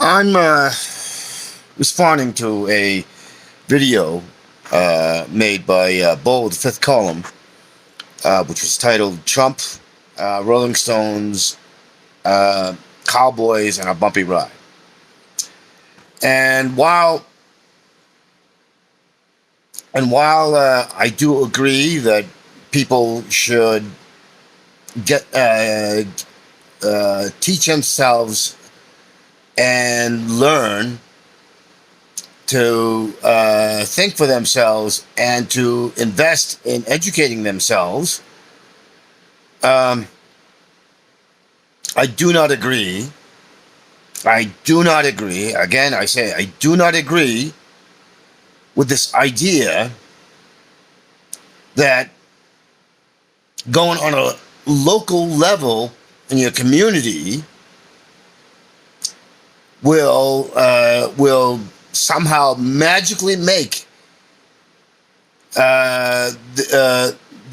I'm responding to a video made by Bo, the Fifth Column, which was titled Trump, Rolling Stones, Cowboys, and a Bumpy Ride. And while I do agree that people should get teach themselves and learn to think for themselves and to invest in educating themselves, I do not agree. I do not agree. Again, I say I do not agree with this idea that going on a local level in your community will somehow magically make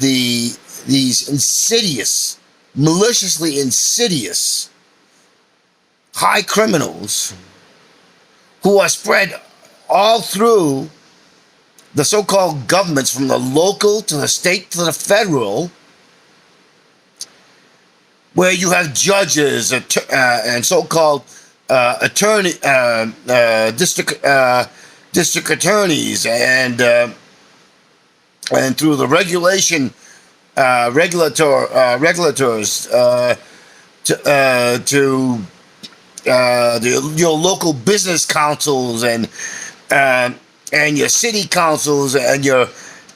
these insidious, maliciously insidious high criminals who are spread all through the so-called governments, from the local to the state to the federal, where you have judges and so-called attorney, district attorneys, and through the regulators to your local business councils and your city councils and your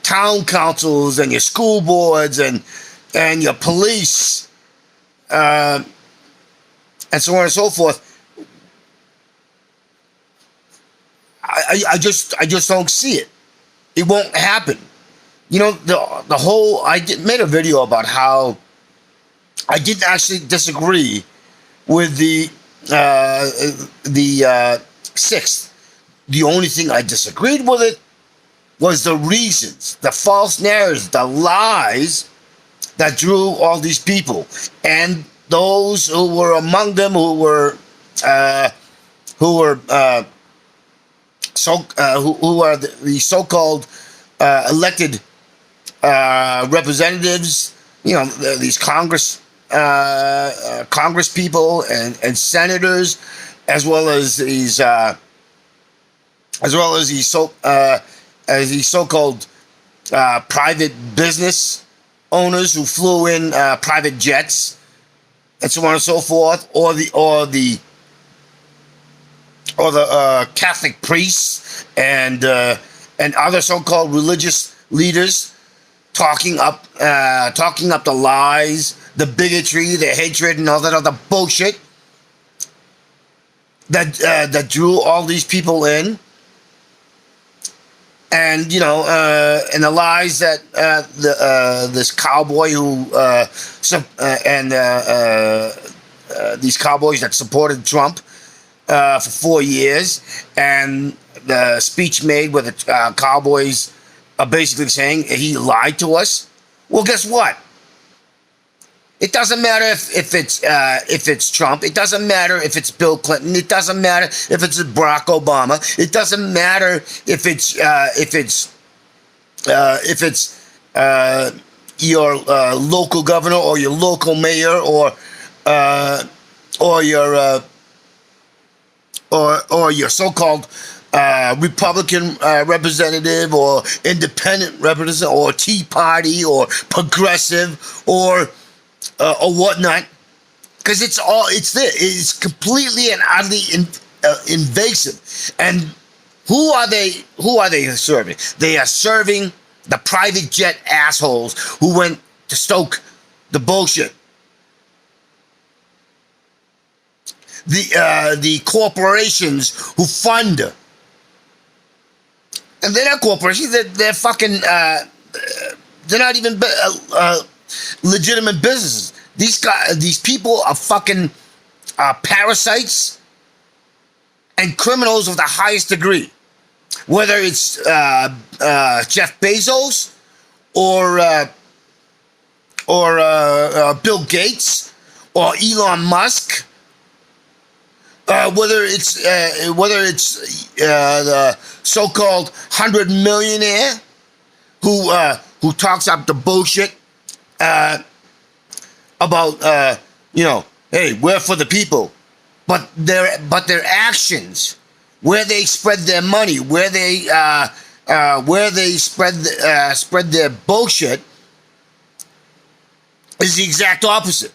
town councils and your school boards and your police, and so on and so forth. I just don't see it. It won't happen. You know, the whole, made a video about how I didn't actually disagree with the sixth. The only thing I disagreed with it was the reasons, the false narratives, the lies that drew all these people, and those who were among them who were the so-called elected representatives. You know, these Congress people and senators, as well as these so-called private business owners who flew in private jets, and so on and so forth, or the Catholic priests and other so-called religious leaders talking up the lies, the bigotry, the hatred, and all that other bullshit that drew all these people in. And and the lies that this cowboy these cowboys that supported Trump for 4 years, and the speech made where the cowboys are basically saying he lied to us. Well, guess what? It doesn't matter if it's Trump. It doesn't matter if it's Bill Clinton. It doesn't matter if it's Barack Obama. It doesn't matter if it's your local governor or your local mayor or your so-called Republican representative or independent representative or Tea Party or progressive or whatnot, because it's completely and utterly invasive. And who are they serving? They are serving the private jet assholes who went to stoke the bullshit. The corporations who fund, and they're not corporations. They're fucking. They're not even legitimate businesses. These people are fucking parasites and criminals of the highest degree. Whether it's Jeff Bezos or Bill Gates or Elon Musk, the so-called 100 millionaire who talks up the bullshit about hey, we're for the people, but their actions, where they spread their money, where they spread their bullshit, is the exact opposite.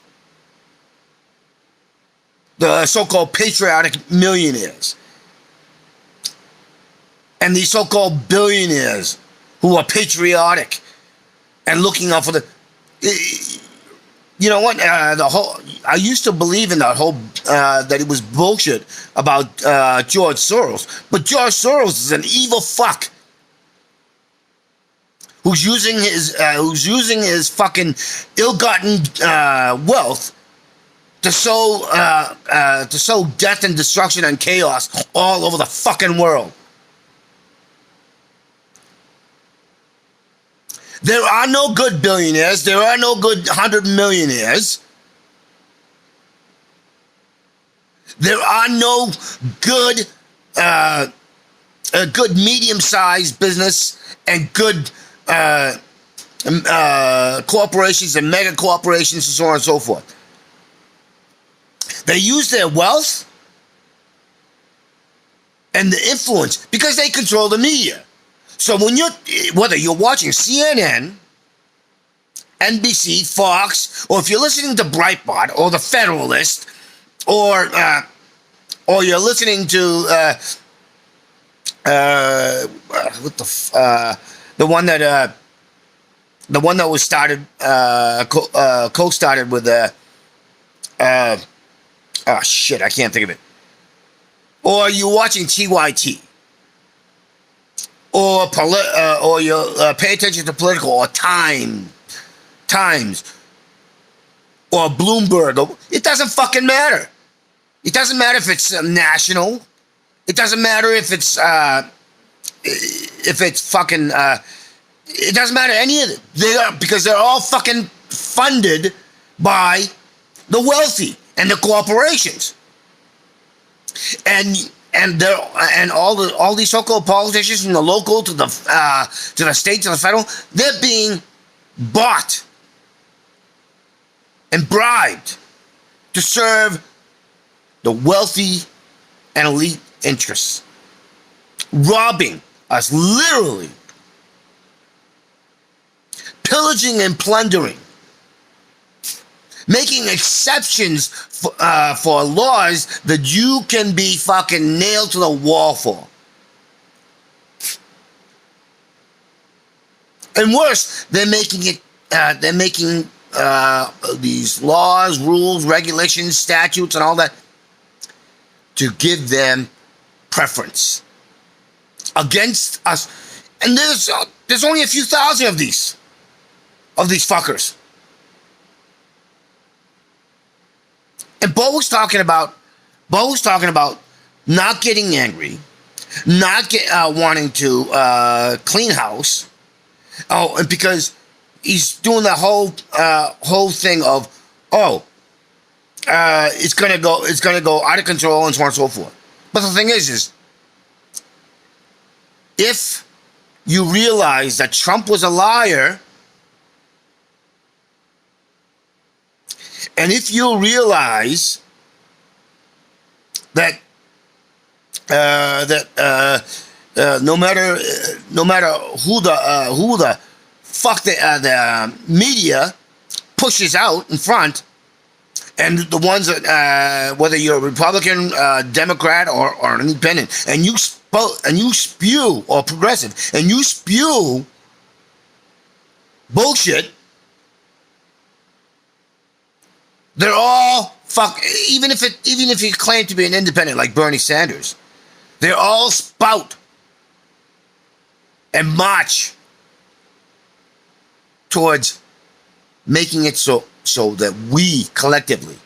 The so-called patriotic millionaires and the so-called billionaires who are patriotic and looking out for the. You know what? I used to believe in that whole that it was bullshit about George Soros, but George Soros is an evil fuck who's using his fucking ill-gotten wealth to sow death and destruction and chaos all over the fucking world. There are no good billionaires. There are no good 100 millionaires. There are no good medium-sized business and good corporations and mega corporations and so on and so forth. They use their wealth and the influence because they control the media. So whether you're watching CNN, NBC, Fox, or if you're listening to Breitbart or The Federalist, or you're listening to the one that was started co-started with I can't think of it. Or you're watching TYT. Or you pay attention to political or Times or Bloomberg. It doesn't fucking matter. It doesn't matter if it's national. It doesn't matter if it's fucking. It doesn't matter any of it. Because they're all fucking funded by the wealthy and the corporations. And all these so-called politicians from the local to the state to the federal, they're being bought and bribed to serve the wealthy and elite interests, robbing us, literally pillaging and plundering, making exceptions for laws that you can be fucking nailed to the wall for. And worse, they're making these laws, rules, regulations, statutes, and all that to give them preference against us. And there's only a few thousand of these fuckers. And Bo was talking about not getting angry, not wanting to clean house. Oh, and because he's doing the whole thing of it's gonna go out of control and so on and so forth. But the thing is if you realize that Trump was a liar, and if you realize that no matter who the fuck the media pushes out in front, and the ones that whether you're a Republican, Democrat, or an independent, and you spew, or progressive, and you spew bullshit, they're all even if you claim to be an independent like Bernie Sanders, they all spout and march towards making it so that we collectively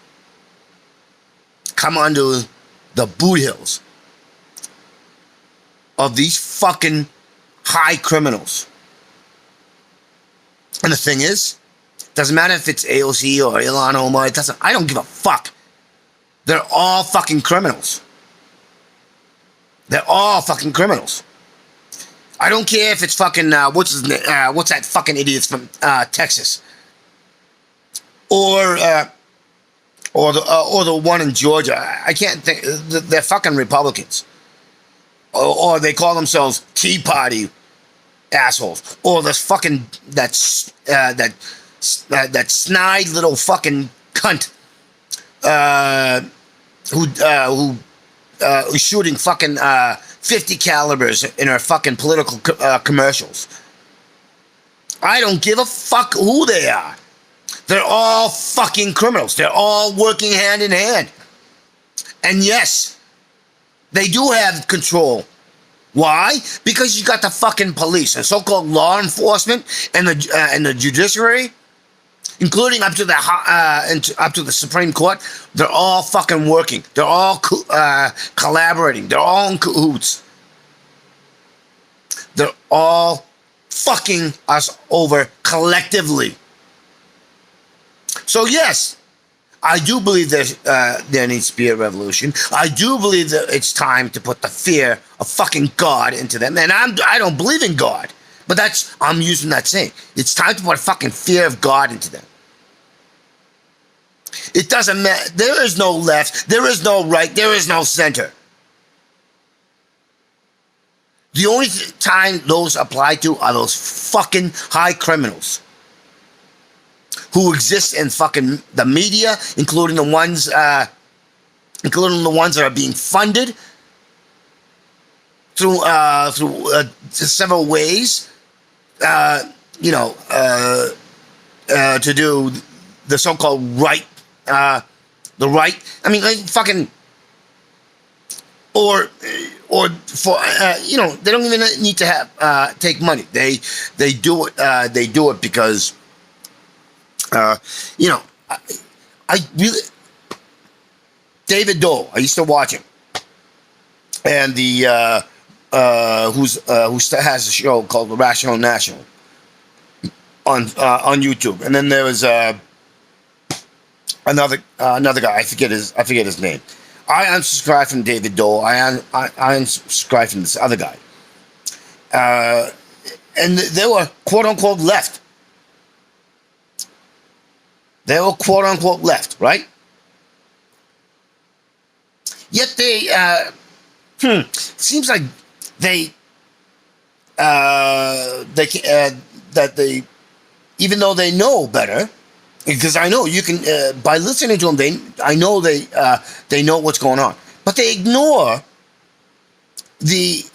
come under the boot hills of these fucking high criminals. And the thing is, doesn't matter if it's AOC or Ilhan Omar, I don't give a fuck. They're all fucking criminals. They're all fucking criminals. I don't care if it's fucking what's his name? What's that fucking idiot from Texas? Or or the one in Georgia. I can't think. They're fucking Republicans, or they call themselves Tea Party assholes, or this fucking that snide little fucking cunt who's shooting fucking 50 calibers in her fucking political commercials. I don't give a fuck who they are. They're all fucking criminals. They're all working hand in hand. And yes, they do have control. Why? Because you got the fucking police and so-called law enforcement and the judiciary, including up to the Supreme Court. They're all fucking working. They're all collaborating. They're all in cahoots. They're all fucking us over collectively. So yes, I do believe there needs to be a revolution. I do believe that it's time to put the fear of fucking God into them. And I don't believe in God, but I'm using that saying. It's time to put a fucking fear of God into them. It doesn't matter. There is no left. There is no right. There is no center. The only time those apply to are those fucking high criminals who exist in fucking the media, including the ones that are being funded through several ways, to do the so-called right, the right. I mean, like, fucking, or for they don't even need to have take money. They do it. They do it because. I really, David Dole, I used to watch him, and the who has a show called The Rational National on YouTube, and then there was another guy, I forget his name. I unsubscribed from David Dole. I unsubscribed from this other guy, and they were quote unquote left. They were quote unquote left, right? Yet they seems like they even though they know better, because I know you can by listening to them, I know they know what's going on, but they ignore the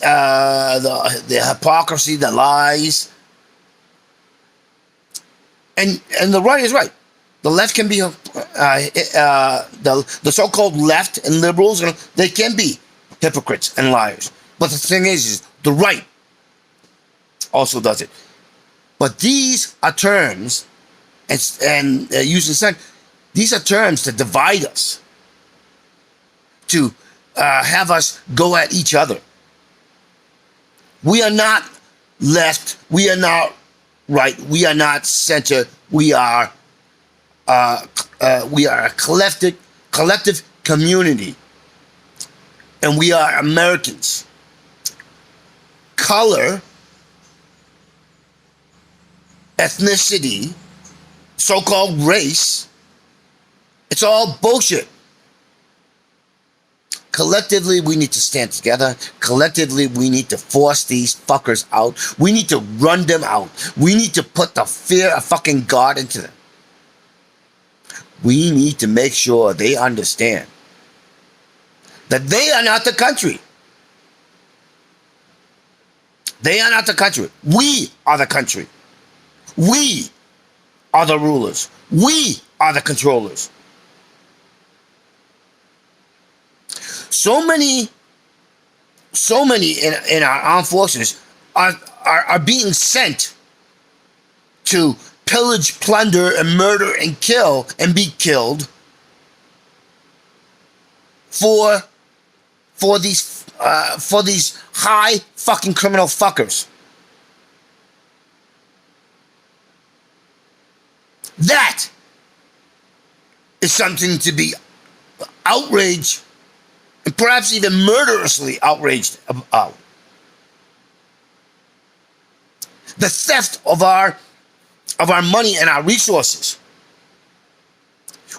hypocrisy, the lies, and the right is right. The left can be the so-called left and liberals. They can be hypocrites and liars. But the thing is the right also does it. But these are terms, and using sex, these are terms to divide us, to have us go at each other. We are not left. We are not right. We are not center. We are a collective community, and we are Americans. Color, ethnicity, so-called race, it's all bullshit. Collectively, we need to stand together. Collectively, we need to force these fuckers out. We need to run them out. We need to put the fear of fucking God into them. We need to make sure they understand that they are not the country. They are not the country. We are the country. We are the rulers. We are the controllers. So many in our armed forces are being sent to pillage, plunder, and murder, and kill, and be killed for these high fucking criminal fuckers. That is something to be outraged and perhaps even murderously outraged about. The theft of our money and our resources,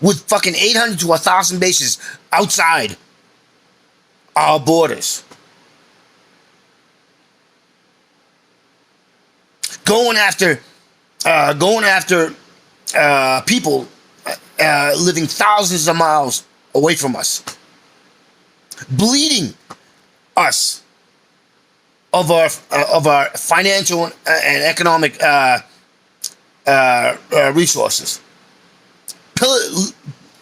with fucking 800 to 1,000 bases outside our borders. Going after people living thousands of miles away from us, bleeding us of our financial and economic resources.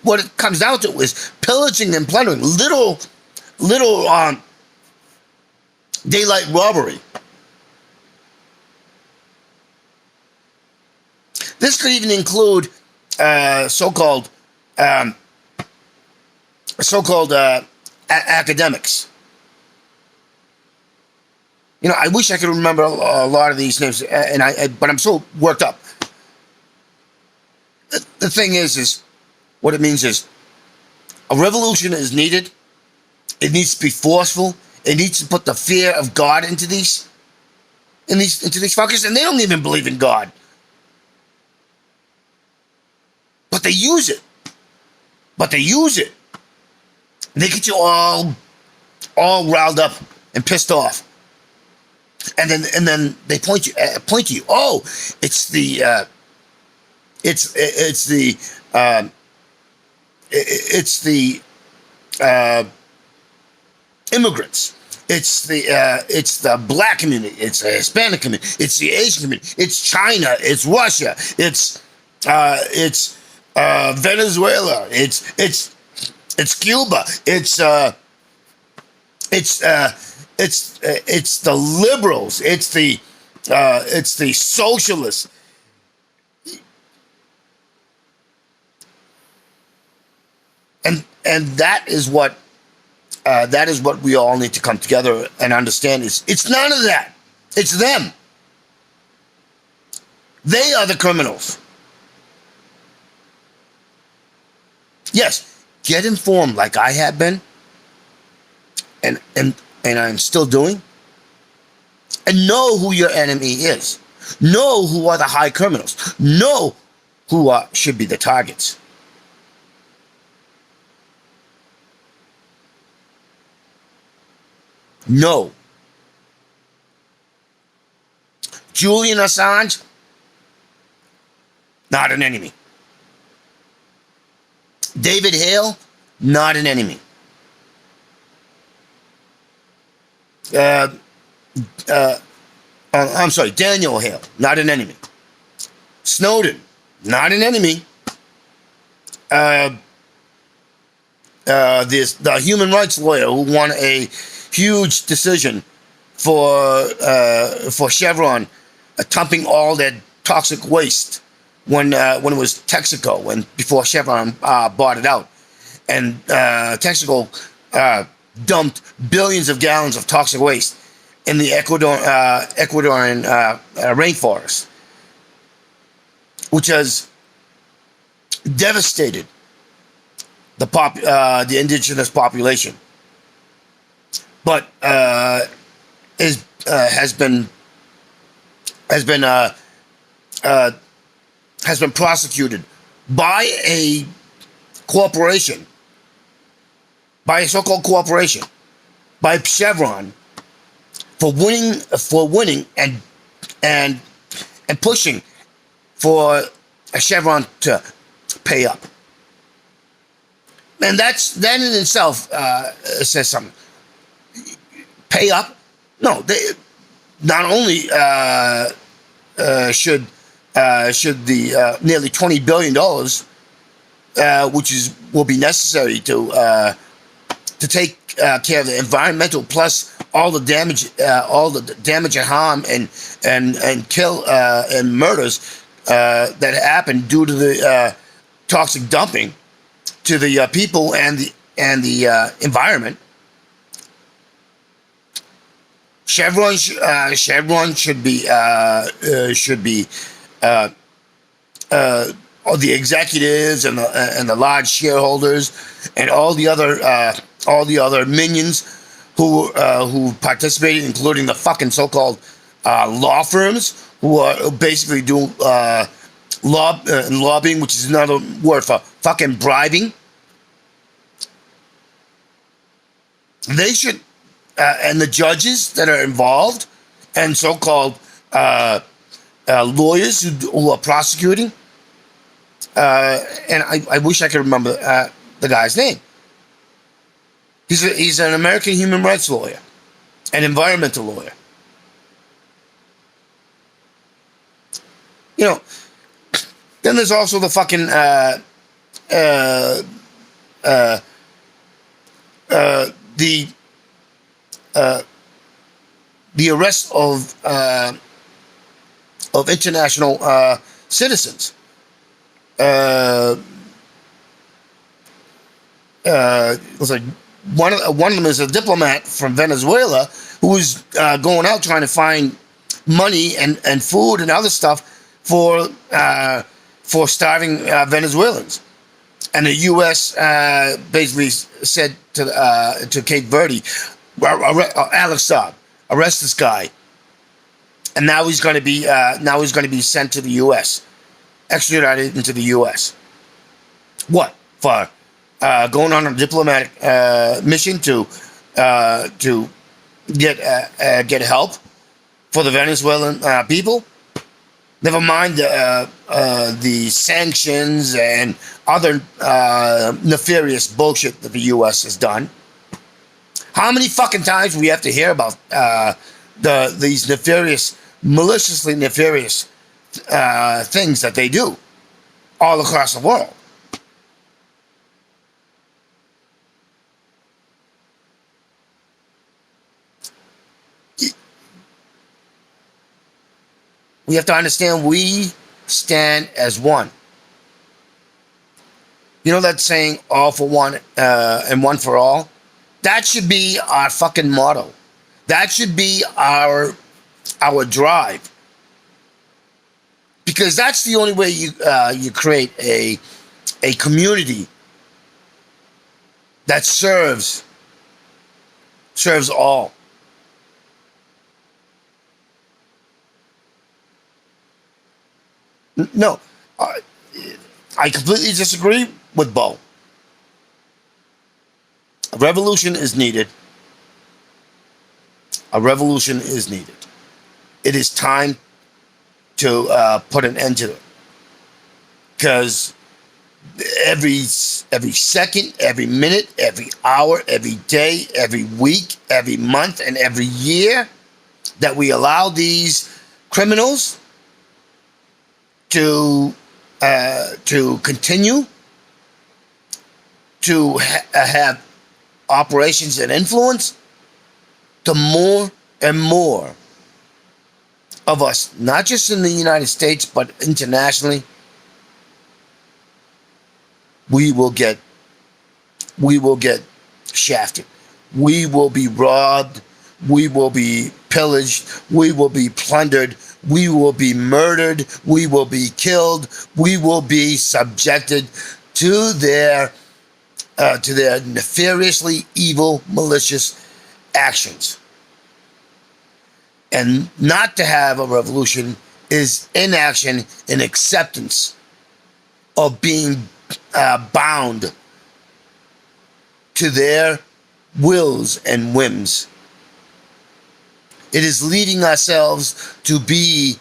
What it comes down to is pillaging and plundering, little daylight robbery. This could even include so-called academics. You know, I wish I could remember a lot of these names, but I'm so worked up. The thing is what it means is a revolution is needed. It needs to be forceful. It needs to put the fear of God into these fuckers, and they don't even believe in God. But they use it. They get you all riled up and pissed off. And then they point to you. Oh, it's the immigrants. It's the black community. It's the Hispanic community. It's the Asian community. It's China. It's Russia. It's Venezuela. It's Cuba. It's the liberals. It's the socialists. And that is what we all need to come together and understand. It's none of that. It's them. They are the criminals. Yes, get informed like I have been, and I'm still doing, and know who your enemy is. Know who are the high criminals. Know who should be the targets. No. Julian Assange, not an enemy. David Hale, not an enemy. I'm sorry, Daniel Hale, not an enemy. Snowden, not an enemy. The human rights lawyer who won a huge decision for Chevron, dumping all that toxic waste when it was Texaco, and before Chevron bought it out, and Texaco dumped billions of gallons of toxic waste in the Ecuadorian rainforest, which has devastated the indigenous population, but has been prosecuted by a corporation, by a so-called corporation, by Chevron, for winning and pushing for a Chevron to pay up. And that in itself says something. Pay up? No, they not only should the nearly $20 billion, which will be necessary to take care of the environmental, plus all the damage and harm and kill and murders that happen due to the toxic dumping to the people and the environment. Chevron should be all the executives and the large shareholders and all the other all the other minions who participated, including the fucking so-called law firms who are basically doing lobbying, which is another word for fucking bribing. They should, and the judges that are involved, and so-called lawyers who are prosecuting. And I wish I could remember the guy's name. He's an American human rights lawyer, an environmental lawyer. You know, then there's also the fucking the arrest of international citizens. It was like one of them is a diplomat from Venezuela who was going out trying to find money and food and other stuff for starving Venezuelans, and the U.S. Basically said to Cape Verde, Alex Saab, arrest this guy, and now he's going to be sent to the U.S., extradited into the U.S. What for? Going on a diplomatic mission to get help for the Venezuelan people. Never mind the sanctions and other nefarious bullshit that the U.S. has done. How many fucking times we have to hear about these maliciously nefarious things that they do all across the world? We have to understand we stand as one. You know that saying, all for one and one for all? That should be our fucking motto. That should be our drive. Because that's the only way you create a community that serves all. No, I completely disagree with Bo. A revolution is needed. A revolution is needed. It is time to put an end to it. Because every second, every minute, every hour, every day, every week, every month, and every year that we allow these criminals to continue to have operations and influence, the more and more of us, not just in the United States, but internationally, we will get shafted. We will be robbed. We will be pillaged. We will be plundered. We will be murdered. We will be killed. We will be subjected to their nefariously evil, malicious actions. And not to have a revolution is inaction and acceptance of being bound to their wills and whims. It is leading ourselves to be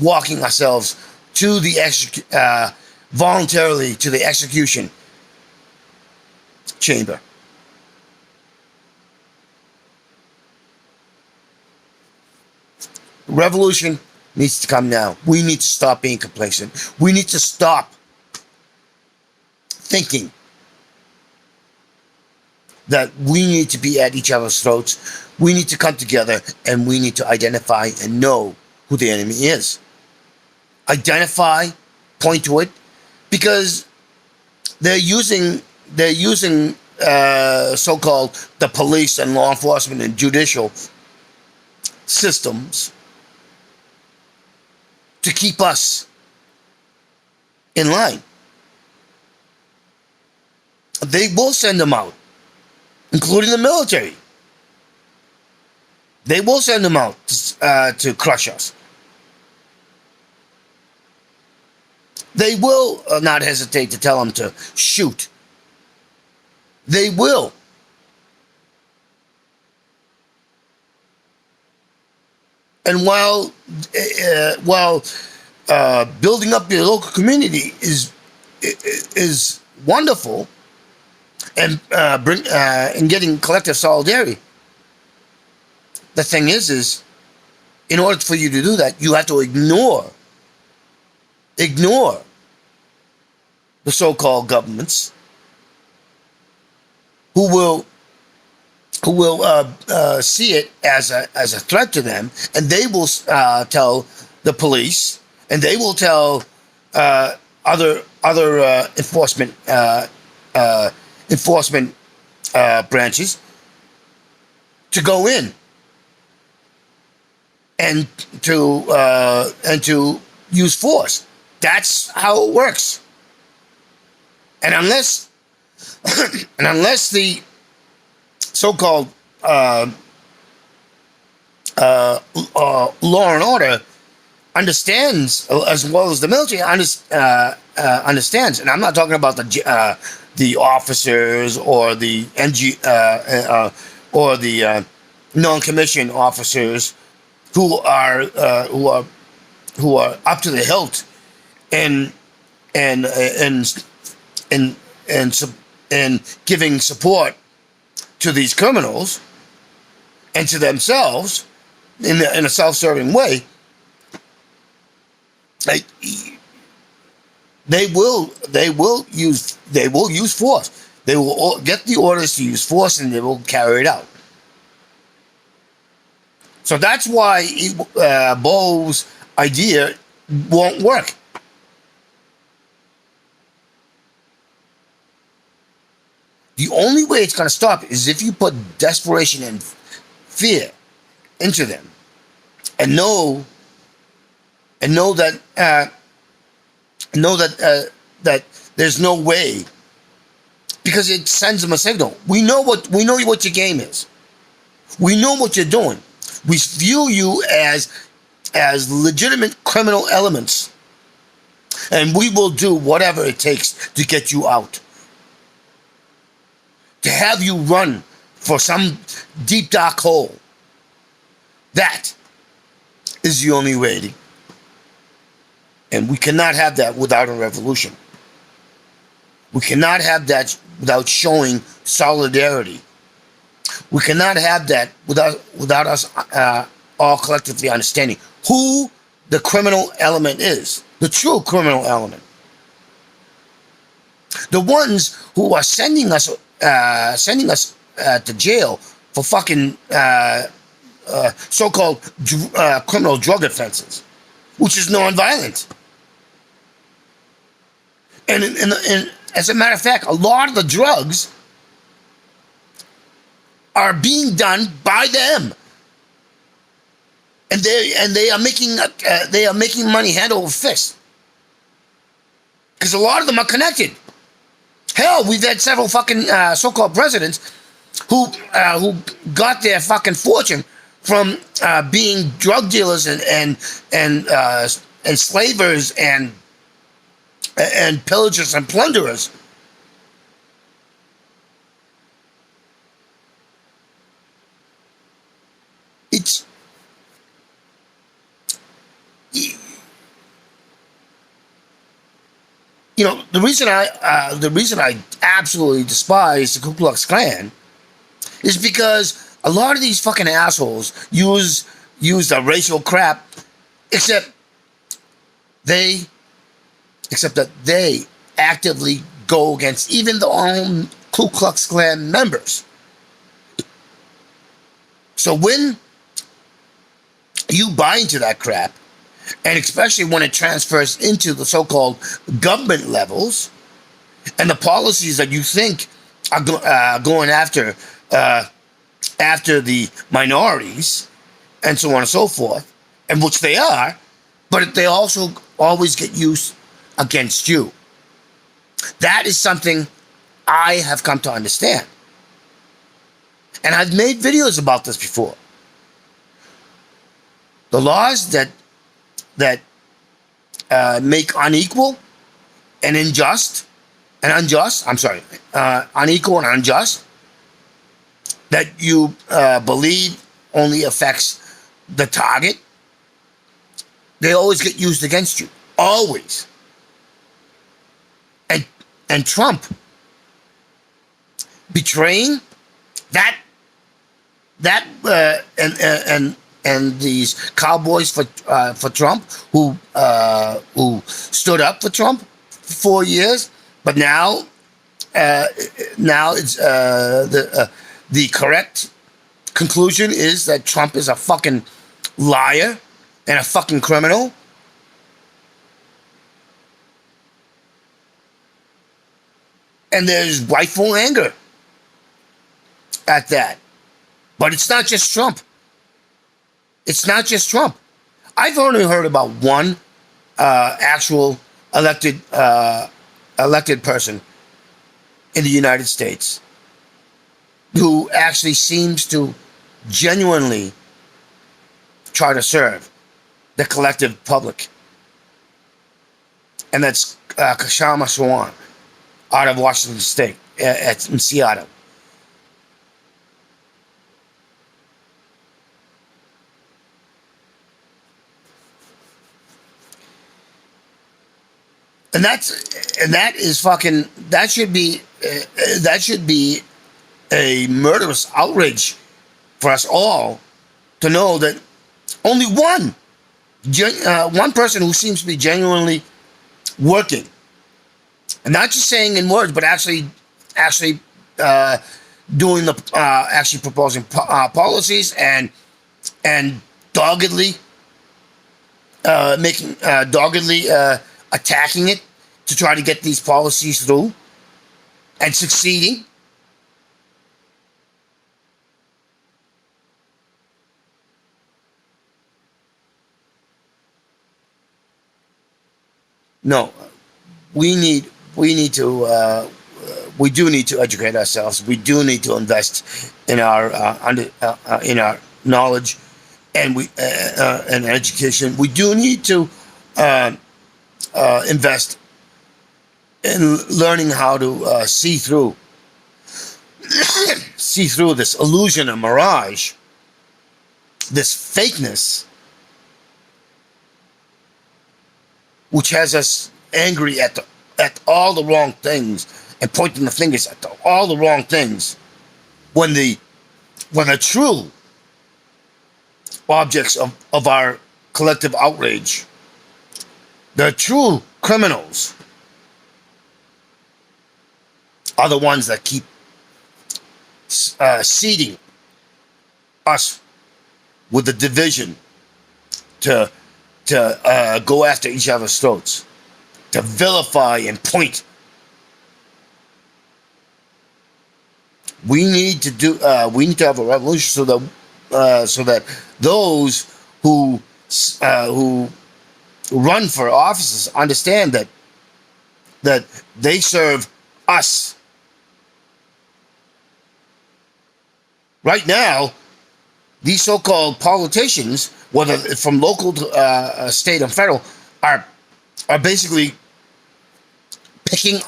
walking ourselves to the voluntarily to the execution chamber. Revolution needs to come now. We need to stop being complacent. We need to stop thinking that we need to be at each other's throats. We need to come together and we need to identify and know who the enemy is. Identify, point to it, because they're using so-called the police and law enforcement and judicial systems to keep us in line. They will send them out including the military. They will send them out to crush us. They will not hesitate to tell them to shoot. They will. And while building up your local community is wonderful, and getting collective solidarity, the thing is in order for you to do that, you have to ignore the so-called governments who will see it as a threat to them, and they will tell the police, and they will tell other enforcement branches to go in and to use force. That's how it works. And unless the so-called law and order understands, as well as the military understands, and I'm not talking about the officers or the non-commissioned officers who are up to the hilt and giving support to these criminals and to themselves in a self-serving way. Like, they will use force. They will get the orders to use force, and they will carry it out. So that's why Bo's idea won't work. The only way it's going to stop is if you put desperation and fear into them, and know that that there's no way, because it sends them a signal. We know what your game is. We know what you're doing. We view you as legitimate criminal elements, and we will do whatever it takes to get you out. To have you run for some deep dark hole. That is the only way. And we cannot have that without a revolution. We cannot have that without showing solidarity. We cannot have that without us all collectively understanding who the criminal element is. The true criminal element. The ones who are sending us to jail for fucking so-called criminal drug offenses, which is non-violent. And as a matter of fact, a lot of the drugs are being done by them, and they are making money hand over fist, because a lot of them are connected. Hell, we've had several fucking so-called presidents who got their fucking fortune from being drug dealers and enslavers and pillagers and plunderers. It's the reason I absolutely despise the Ku Klux Klan is because a lot of these fucking assholes use the racial crap, except that they actively go against even their own Ku Klux Klan members. So when you buy into that crap, and especially when it transfers into the so-called government levels, and the policies that you think are going after the minorities, and so on and so forth, and which they are, but they also always get used against you. That is something I have come to understand. And I've made videos about this before. The laws that make unequal and unjust unequal and unjust, that you believe only affects the target, they always get used against you. Always. And Trump betraying that and these cowboys for Trump who stood up for Trump for 4 years, but now it's the correct conclusion is that Trump is a fucking liar and a fucking criminal. And there's rightful anger at that. But it's not just Trump. It's not just Trump. I've only heard about one actual elected person in the United States who actually seems to genuinely try to serve the collective public. And that's Kshama Sawant out of Washington State, in Seattle. And that should be a murderous outrage for us all to know that only one person who seems to be genuinely working, and not just saying in words, but actually doing actually proposing policies and doggedly attacking it to try to get these policies through and succeeding. No, we do need to educate ourselves. We do need to invest in our knowledge and education. We do need to invest in learning how to see through this illusion and mirage, this fakeness, which has us angry at all the wrong things and pointing the fingers at all the wrong things, when the true objects of our collective outrage, the true criminals, are the ones that keep seeding us with the division to go after each other's throats, to vilify and point. We need to have a revolution so that those who run for offices understand that they serve us. Right now, these so-called politicians, whether from local to state and federal, are basically picking.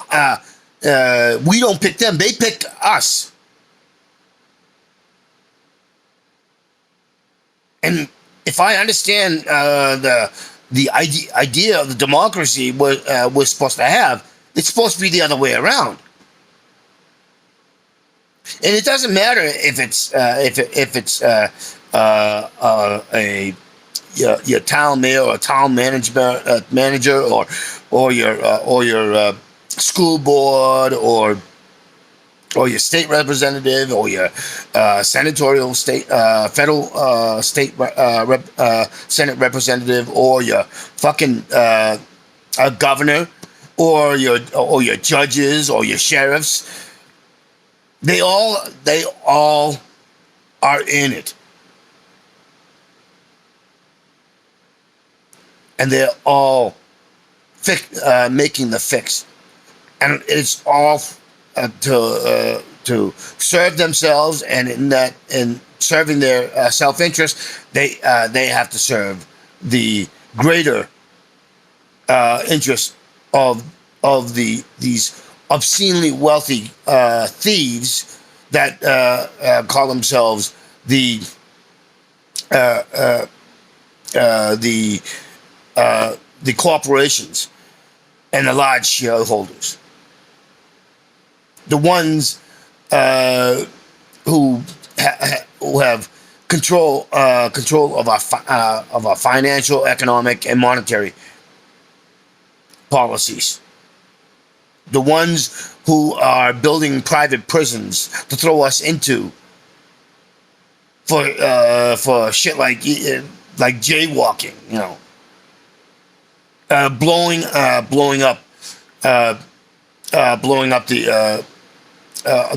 We don't pick them; they pick us. And if I understand the idea of the democracy we're supposed to have, it's supposed to be the other way around. And it doesn't matter if it's your town mayor or town manager or your school board or your state representative or your senatorial state federal state Senate representative or your fucking governor or your judges or your sheriffs. They all are in it. And they're all making the fix. And it's all to to serve themselves, and in serving their self-interest, they have to serve the greater interest of these obscenely wealthy thieves that call themselves the uh, uh, the corporations and the large shareholders, the ones who who have control of our financial, economic, and monetary policies. The ones who are building private prisons to throw us into for shit like jaywalking, blowing up the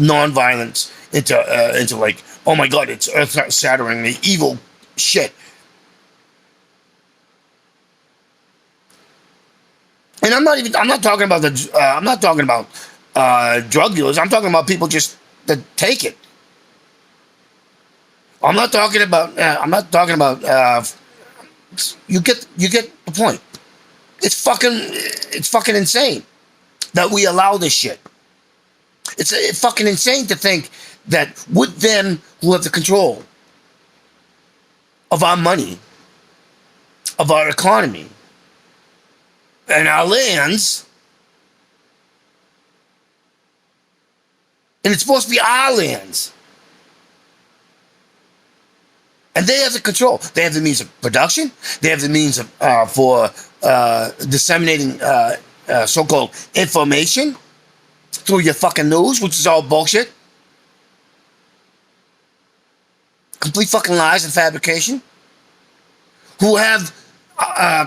nonviolence into like, oh my god, it's earth shattering, the evil shit. And I'm not talking about drug dealers. I'm talking about people just that take it. I'm not talking about. You get the point. It's fucking insane that we allow this shit. It's fucking insane to think that with them who have the control of our money, of our economy, and our lands, and it's supposed to be our lands, and they have the control. They have the means of production. They have the means of for disseminating so-called information through your fucking news, which is all bullshit, complete fucking lies and fabrication. Who have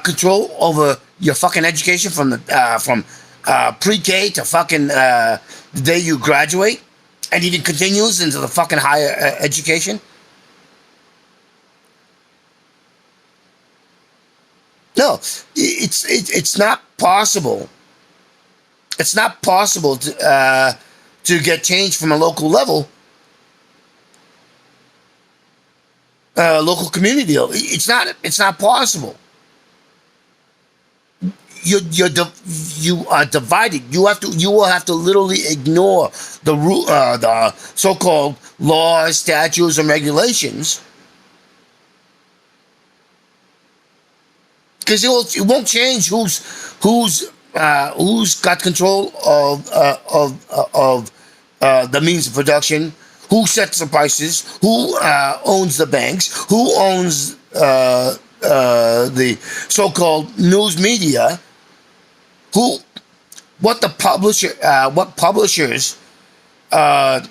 control over your fucking education from pre-K to fucking the day you graduate, and even continues into the fucking higher education. No, it's not possible. It's not possible to get change from a local level, local community. It's not possible. You are divided. You will have to literally ignore the so-called laws, statutes, and regulations, because it won't change who's got control of the means of production, who sets the prices, who owns the banks, who owns the so-called news media, what publishers who are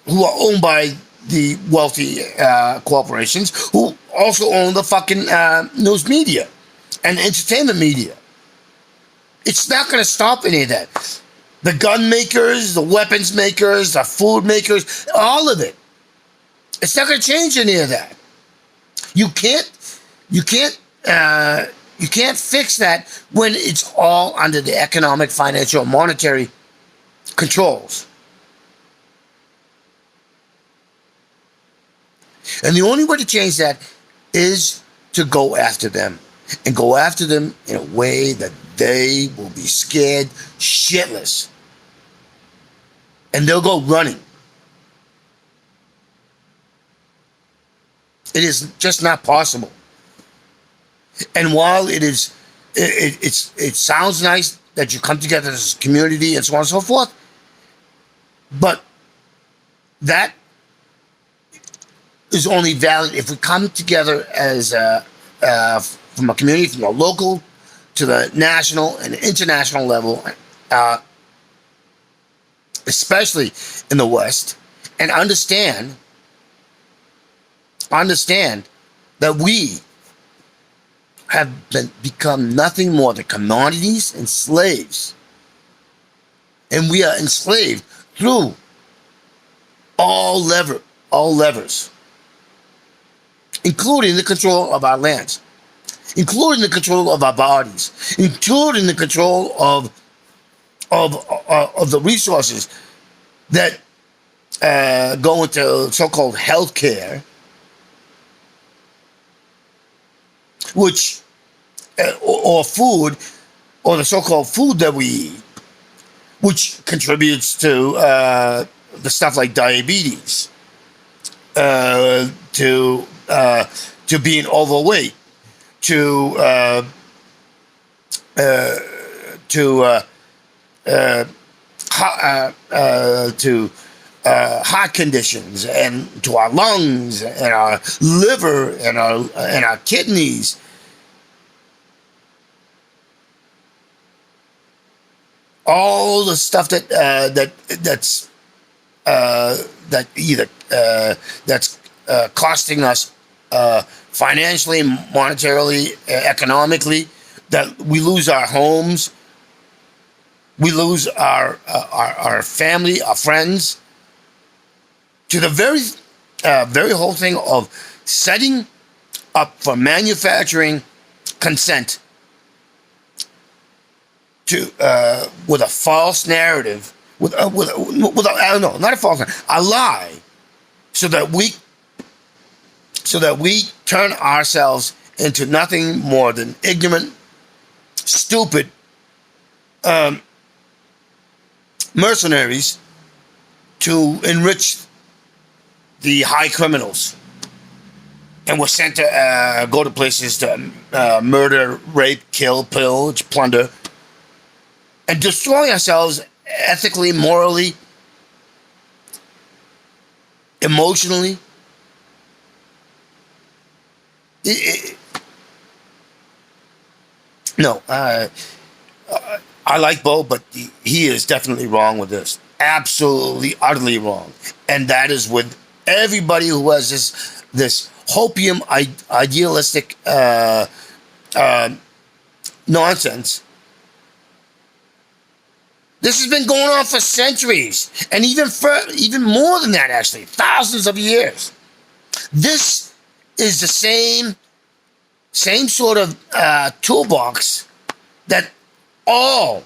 owned by the wealthy corporations, who also own the fucking news media and entertainment media. It's not going to stop any of that. The gun makers, the weapons makers, the food makers, all of it. It's not going to change any of that. You can't fix that when it's all under the economic, financial, monetary controls. And the only way to change that is to go after them, and go after them in a way that they will be scared shitless, and they'll go running. It is just not possible. And while it sounds nice that you come together as a community and so on and so forth, but that is only valid if we come together as from a community, from a local to the national and international level, especially in the West, and understand that we have become nothing more than commodities and slaves. And we are enslaved through all levers, including the control of our lands, including the control of our bodies, including the control of the resources that go into so-called healthcare, which or food, or the so-called food that we eat, which contributes to the stuff like diabetes, to being overweight, to to to heart conditions, and to our lungs and our liver and our kidneys. All the stuff that either that's costing us financially, monetarily, economically. That we lose our homes, we lose our family, our friends, to the very whole thing of setting up for manufacturing consent to with a false narrative, with I don't know, not a false narrative, a lie, so that we turn ourselves into nothing more than ignorant, stupid mercenaries to enrich the high criminals. And we're sent to go to places to murder, rape, kill, pillage, plunder, and destroy ourselves ethically, morally, emotionally. No, I like Bo, but he is definitely wrong with this. Absolutely, utterly wrong. And that is with everybody who has this hopium idealistic nonsense. This has been going on for centuries, and even more than that, actually, thousands of years. This is the same sort of toolbox that all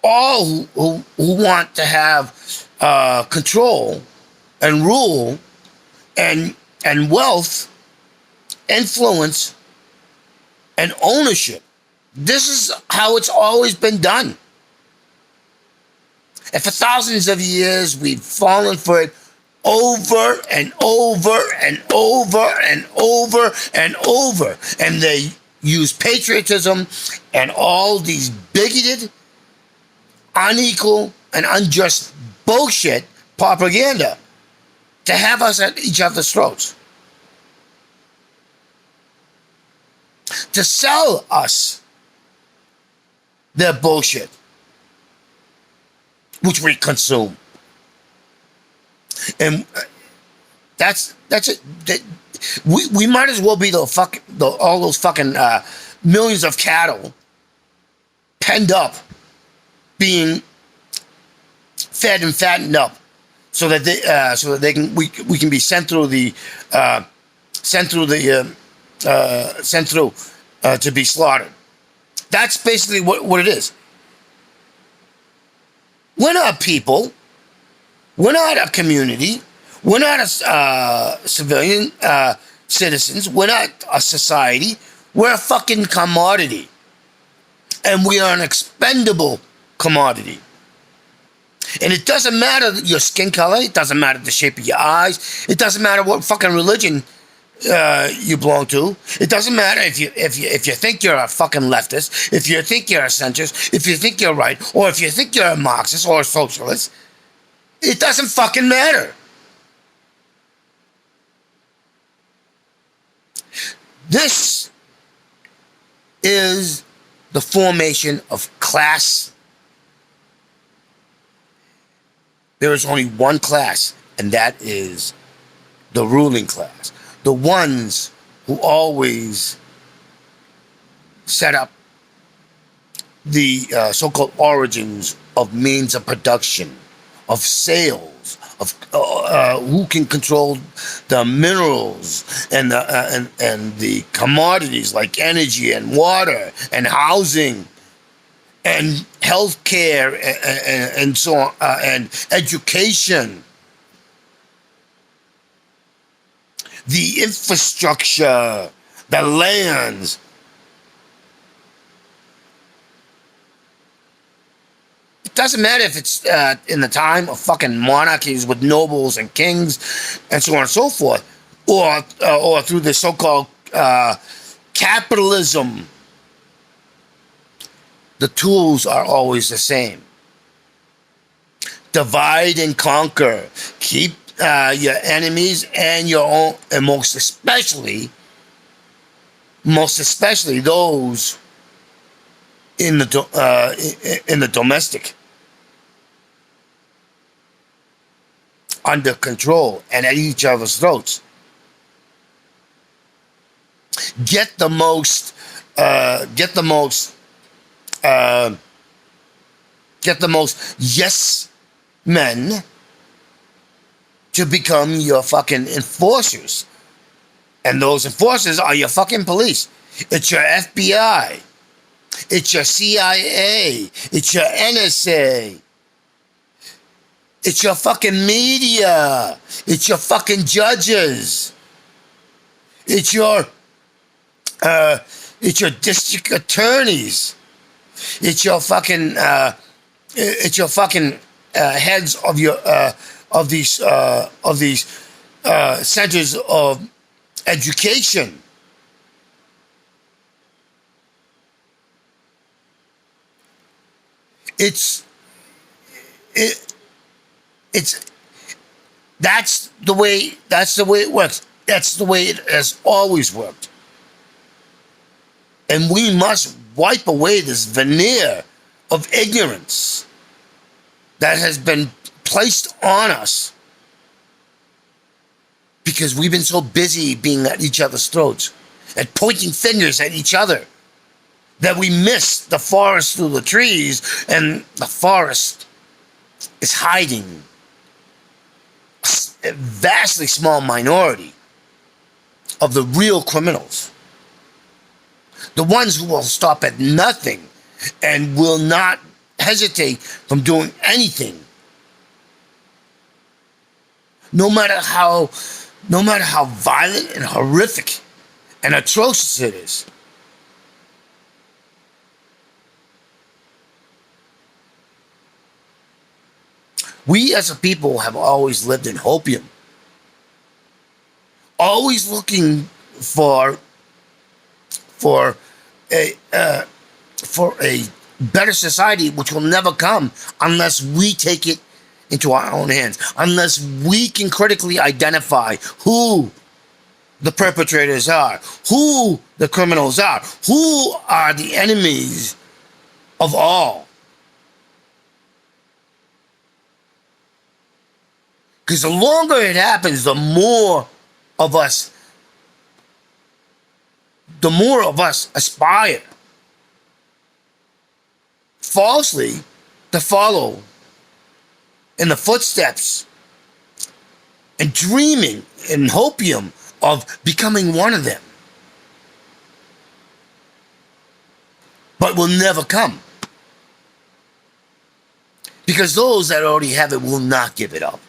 who want to have control and rule and wealth, influence, and ownership. This is how it's always been done. And for thousands of years, we've fallen for it over and over and over and over and over. And they use patriotism and all these bigoted, unequal, and unjust bullshit propaganda to have us at each other's throats. To sell us their bullshit, which we consume. And that's it. We might as well be all those fucking millions of cattle penned up, being fed and fattened up, so that we can be sent through to be slaughtered. That's basically what it is. We're not people. We're not a community. We're not a civilian citizens. We're not a society. We're a fucking commodity. And we are an expendable commodity. And it doesn't matter your skin color. It doesn't matter the shape of your eyes. It doesn't matter what fucking religion you belong to. It doesn't matter if you think you're a fucking leftist, if you think you're a centrist, if you think you're right, or if you think you're a Marxist or a socialist. It doesn't fucking matter. This is the formation of class. There is only one class, and that is the ruling class. The ones who always set up the so-called origins of means of production, of sales, of who can control the minerals and the commodities like energy and water and housing and healthcare and so on, and education, the infrastructure, the lands. It doesn't matter if it's in the time of fucking monarchies with nobles and kings and so on and so forth, or through the so-called capitalism. The tools are always the same. Divide and conquer. Keep your enemies and your own, and most especially those in the domestic, under control and at each other's throats. Get the most. Get the most yes men to become your fucking enforcers. And those enforcers are your fucking police. It's your FBI. It's your CIA. It's your NSA. It's your fucking media. It's your fucking judges. It's your district attorneys. It's your fucking heads of your of these centers of education. It's that's the way it works. That's the way it has always worked. And we must wipe away this veneer of ignorance that has been placed on us because we've been so busy being at each other's throats and pointing fingers at each other that we miss the forest through the trees, and the forest is hiding a vastly small minority of the real criminals. The ones who will stop at nothing and will not hesitate from doing anything. No matter how violent and horrific and atrocious it is. We as a people have always lived in hopium. Always looking for a better society, which will never come unless we take it into our own hands, unless we can critically identify who the perpetrators are, who the criminals are, who are the enemies of all. Because the longer it happens, the more of us aspire falsely to follow in the footsteps and dreaming in hopium of becoming one of them. But will never come. Because those that already have it will not give it up.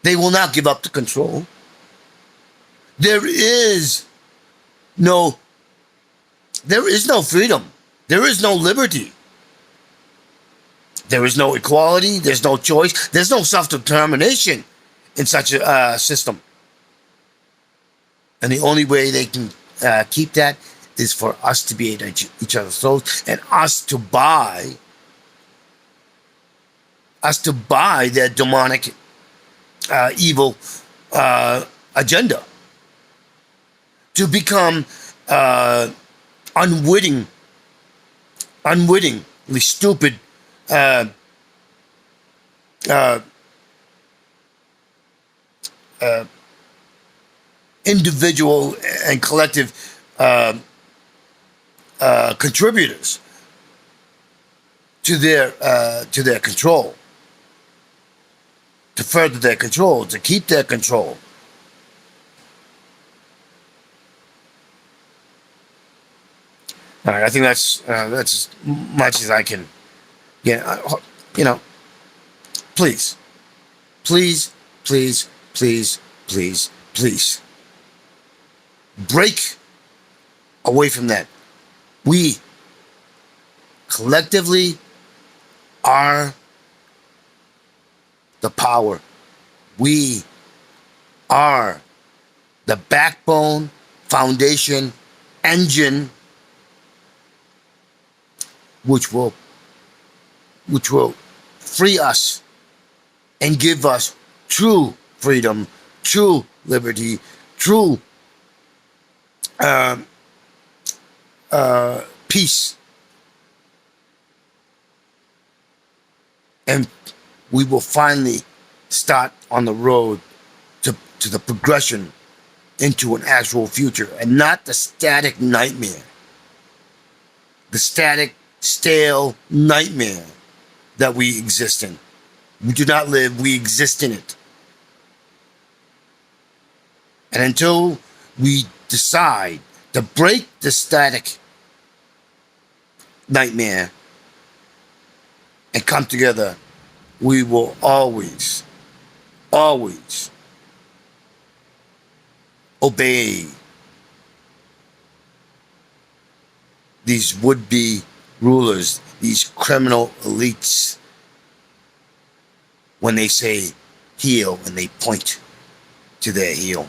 They will not give up the control. There is no freedom. There is no liberty. There is no equality. There's no choice. There's no self-determination in such a system. And the only way they can keep that is for us to be at each other's throats and us to buy their demonic, evil agenda. To become unwittingly stupid individual and collective contributors to their control, to further their control, to keep their control. All right, I think that's as much as I can. Yeah, you know, please, please, please, please, please, please, break away from that. We collectively are the power. We are the backbone, foundation, engine, which will free us and give us true freedom, true liberty, true uh, peace, and we will finally start on the road to the progression into an actual future and not the static nightmare, the static, stale nightmare that we exist in. We do not live, we exist in it. And until we decide to break the static nightmare and come together, we will always, always obey these would-be rulers, these criminal elites, when they say heal and they point to their heel.